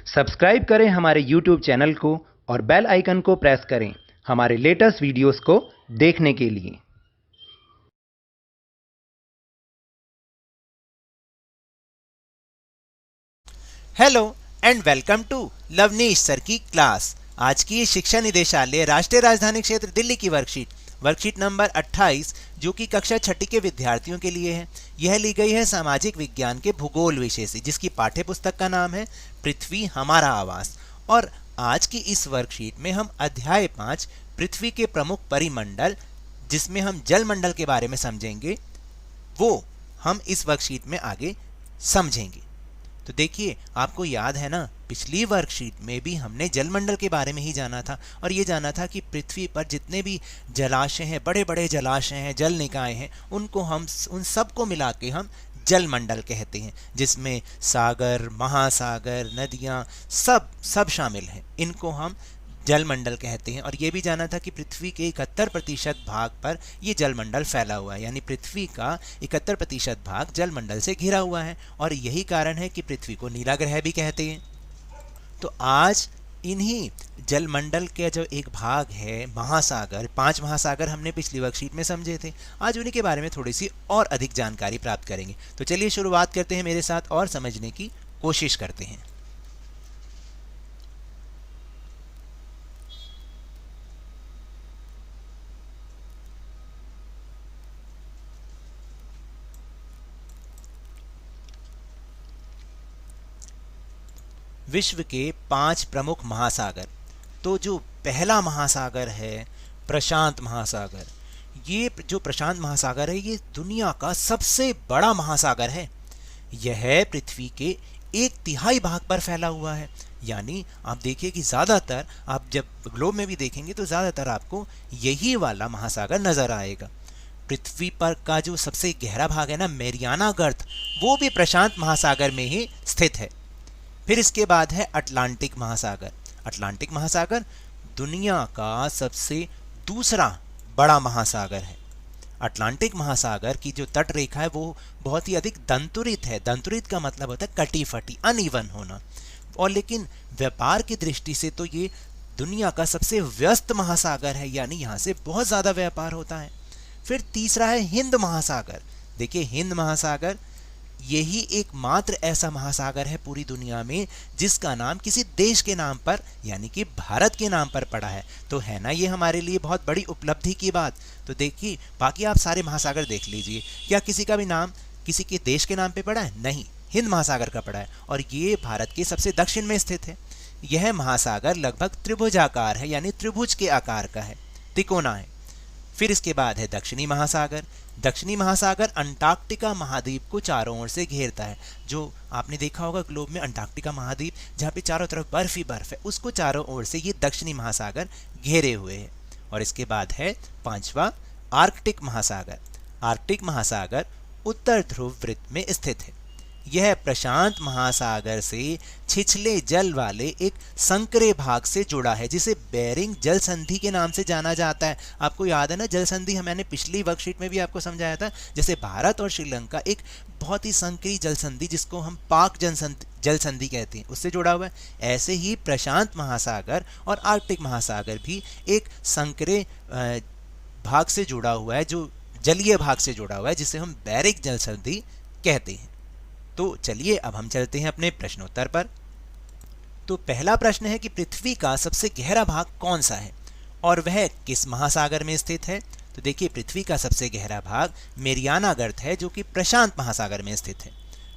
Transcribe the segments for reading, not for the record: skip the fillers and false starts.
Subscribe करें हमारे YouTube channel को और बेल आइकन को प्रेस करें हमारे लेटेस्ट वीडियोस को देखने के लिए। Hello and welcome to Lavneesh sir की क्लास। आज की शिक्षा निदेशालय राष्ट्रीय राजधानी क्षेत्र दिल्ली की वर्कशीट नंबर 28 जो कि कक्षा छठी के विद्यार्थियों के लिए है। यह ली गई है सामाजिक विज्ञान के भूगोल विषय से, जिसकी पाठ्य पुस्तक का नाम है पृथ्वी हमारा आवास। और आज की इस वर्कशीट में हम अध्याय 5 पृथ्वी के प्रमुख परिमंडल, जिसमें हम जलमंडल के बारे में समझेंगे, वो हम इस वर्कशीट में आगे समझेंगे। तो देखिए, आपको याद है ना, पिछली वर्कशीट में भी हमने जलमंडल के बारे में ही जाना था और ये जाना था कि पृथ्वी पर जितने भी जलाशय हैं, बड़े बड़े जलाशय हैं, जल निकाय हैं, उनको हम उन सबको मिला के हम जलमंडल कहते हैं, जिसमें सागर, महासागर, नदियाँ सब शामिल हैं। इनको हम जलमंडल कहते हैं। और ये भी जाना था कि पृथ्वी के 71% भाग पर ये जलमंडल फैला हुआ है, यानी पृथ्वी का 71% भाग जलमंडल से घिरा हुआ है और यही कारण है कि पृथ्वी को नीला ग्रह भी कहते हैं। तो आज इन्हीं जलमंडल के जो एक भाग है महासागर, 5 महासागर हमने पिछली वर्कशीट में समझे थे, आज उन्हीं के बारे में थोड़ी सी और अधिक जानकारी प्राप्त करेंगे। तो चलिए शुरुआत करते हैं मेरे साथ और समझने की कोशिश करते हैं। विश्व के 5 प्रमुख महासागर। तो जो पहला महासागर है प्रशांत महासागर, ये जो प्रशांत महासागर है ये दुनिया का सबसे बड़ा महासागर है। यह पृथ्वी के 1/3 भाग पर फैला हुआ है, यानी आप देखिए कि ज़्यादातर, आप जब ग्लोब में भी देखेंगे तो ज़्यादातर आपको यही वाला महासागर नज़र आएगा। पृथ्वी पर का जो सबसे गहरा भाग है ना, मैरियाना गर्त, वो भी प्रशांत महासागर में ही स्थित है। फिर इसके बाद है अटलांटिक महासागर। अटलांटिक महासागर दुनिया का सबसे दूसरा बड़ा महासागर है। अटलांटिक महासागर की जो तट रेखा है वो बहुत ही अधिक दंतुरित है। दंतुरित का मतलब होता है कटी फटी, अनइवन होना। और लेकिन व्यापार की दृष्टि से तो ये दुनिया का सबसे व्यस्त महासागर है, यानी यहाँ से बहुत ज़्यादा व्यापार होता है। फिर तीसरा है हिंद महासागर। देखिए, हिंद महासागर यही एकमात्र ऐसा महासागर है पूरी दुनिया में जिसका नाम किसी देश के नाम पर, यानी कि भारत के नाम पर पड़ा है। तो है ना ये हमारे लिए बहुत बड़ी उपलब्धि की बात। तो देखिए, बाकी आप सारे महासागर देख लीजिए, क्या किसी का भी नाम किसी के देश के नाम पे पड़ा है? नहीं, हिंद महासागर का पड़ा है और ये भारत के सबसे दक्षिण में स्थित है। यह महासागर लगभग त्रिभुजाकार है, यानी त्रिभुज के आकार का है, तिकोना है। फिर इसके बाद है दक्षिणी महासागर। दक्षिणी महासागर अंटार्कटिका महाद्वीप को चारों ओर से घेरता है। जो आपने देखा होगा ग्लोब में, अंटार्कटिका महाद्वीप जहाँ पे चारों तरफ बर्फ ही बर्फ है, उसको चारों ओर से ये दक्षिणी महासागर घेरे हुए है। और इसके बाद है 5वां आर्कटिक महासागर। आर्कटिक महासागर उत्तर ध्रुव वृत्त में स्थित है। यह प्रशांत महासागर से छिछले जल वाले एक संकरे भाग से जुड़ा है, जिसे बेरिंग जल संधि के नाम से जाना जाता है। आपको याद है ना, जल संधि मैंने पिछली वर्कशीट में भी आपको समझाया था। जैसे भारत और श्रीलंका एक बहुत ही संकरी जल संधि, जिसको हम पाक जल संधि कहते हैं, उससे जुड़ा हुआ है। ऐसे ही प्रशांत महासागर और आर्कटिक महासागर भी एक संकरे भाग से जुड़ा हुआ है, जो जलीय भाग से जुड़ा हुआ है, जिसे हम बेरिंग जल संधि कहते हैं। तो चलिए अब हम चलते हैं अपने प्रश्नोत्तर पर। तो पहला प्रश्न है कि पृथ्वी का सबसे गहरा भाग कौन सा है और वह किस महासागर में स्थित है? तो देखिए, पृथ्वी का सबसे गहरा भाग मैरियाना गर्त है, जो कि प्रशांत महासागर में स्थित है।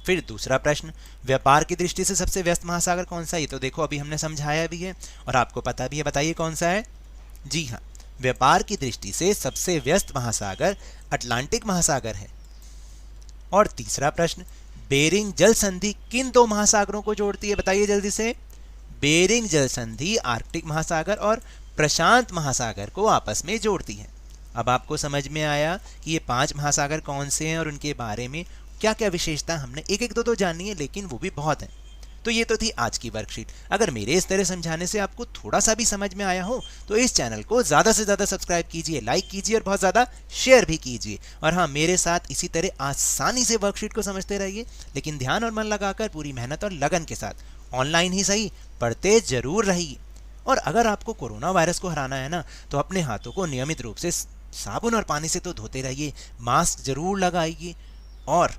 फिर दूसरा प्रश्न, व्यापार की दृष्टि से सबसे व्यस्त महासागर कौन सा है? ये तो देखो अभी हमने समझाया भी है और आपको पता भी है, बताइए कौन सा है? जी हाँ, व्यापार की दृष्टि से सबसे व्यस्त महासागर अटलांटिक महासागर है। और तीसरा प्रश्न, बेरिंग जल संधि किन 2 महासागरों को जोड़ती है? बताइए जल्दी से। बेरिंग जल संधि आर्कटिक महासागर और प्रशांत महासागर को आपस में जोड़ती है। अब आपको समझ में आया कि ये 5 महासागर कौन से हैं और उनके बारे में क्या क्या विशेषता हमने एक एक दो तो जानी है, लेकिन वो भी बहुत हैं। तो ये तो थी आज की वर्कशीट। अगर मेरे इस तरह समझाने से आपको थोड़ा सा भी समझ में आया हो तो इस चैनल को ज़्यादा से ज़्यादा सब्सक्राइब कीजिए, लाइक कीजिए और बहुत ज़्यादा शेयर भी कीजिए। और हाँ, मेरे साथ इसी तरह आसानी से वर्कशीट को समझते रहिए, लेकिन ध्यान और मन लगाकर, पूरी मेहनत और लगन के साथ। ऑनलाइन ही सही, पढ़ते जरूर रहिए। और अगर आपको कोरोना वायरस को हराना है ना, तो अपने हाथों को नियमित रूप से साबुन और पानी से तो धोते रहिए, मास्क जरूर लगाइए, और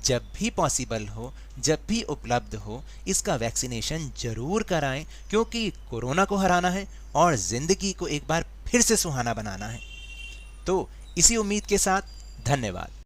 जब भी पॉसिबल हो, जब भी उपलब्ध हो, इसका वैक्सीनेशन जरूर कराएं, क्योंकि कोरोना को हराना है और जिंदगी को एक बार फिर से सुहाना बनाना है। तो इसी उम्मीद के साथ धन्यवाद।